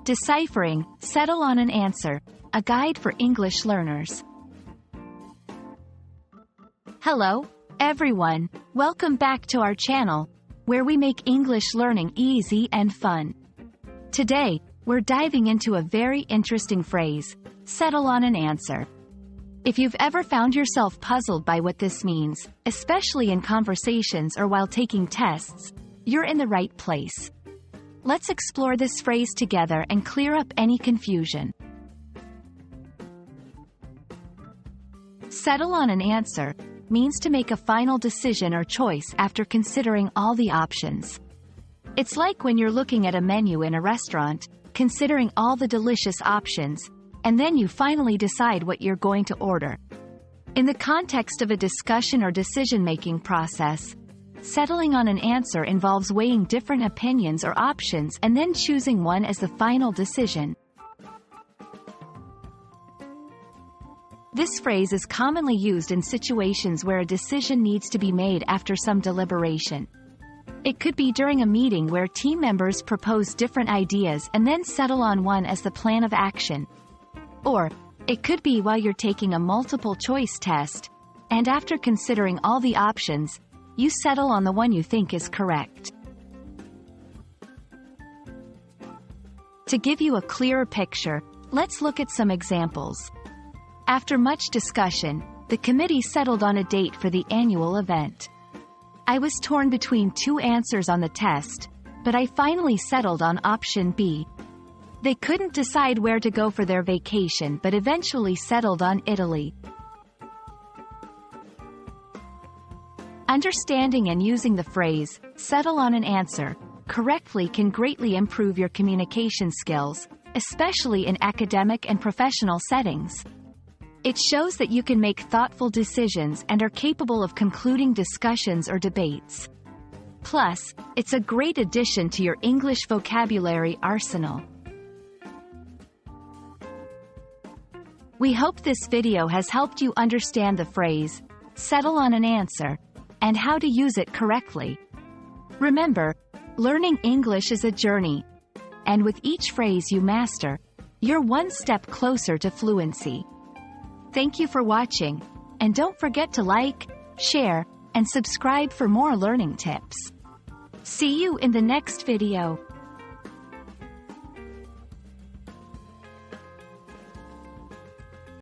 Deciphering, settle on an answer, a guide for English learners. Hello, everyone. Welcome back to our channel, where we make English learning easy and fun. Today, we're diving into a very interesting phrase, settle on an answer. If you've ever found yourself puzzled by what this means, especially in conversations or while taking tests, you're in the right place. Let's explore this phrase together and clear up any confusion. Settle on an answer means to make a final decision or choice after considering all the options. It's like when you're looking at a menu in a restaurant, considering all the delicious options, and then you finally decide what you're going to order. In the context of a discussion or decision-making process, settling on an answer involves weighing different opinions or options and then choosing one as the final decision. This phrase is commonly used in situations where a decision needs to be made after some deliberation. It could be during a meeting where team members propose different ideas and then settle on one as the plan of action. Or, it could be while you're taking a multiple-choice test, and after considering all the options, you settle on the one you think is correct. To give you a clearer picture, let's look at some examples. After much discussion, the committee settled on a date for the annual event. I was torn between two answers on the test, but I finally settled on option B. They couldn't decide where to go for their vacation but eventually settled on Italy. Understanding and using the phrase, settle on an answer, correctly can greatly improve your communication skills, especially in academic and professional settings. It shows that you can make thoughtful decisions and are capable of concluding discussions or debates. Plus, it's a great addition to your English vocabulary arsenal. We hope this video has helped you understand the phrase, settle on an answer, and how to use it correctly. Remember, learning English is a journey, and with each phrase you master, you're one step closer to fluency. Thank you for watching, and don't forget to like, share, and subscribe for more learning tips. See you in the next video.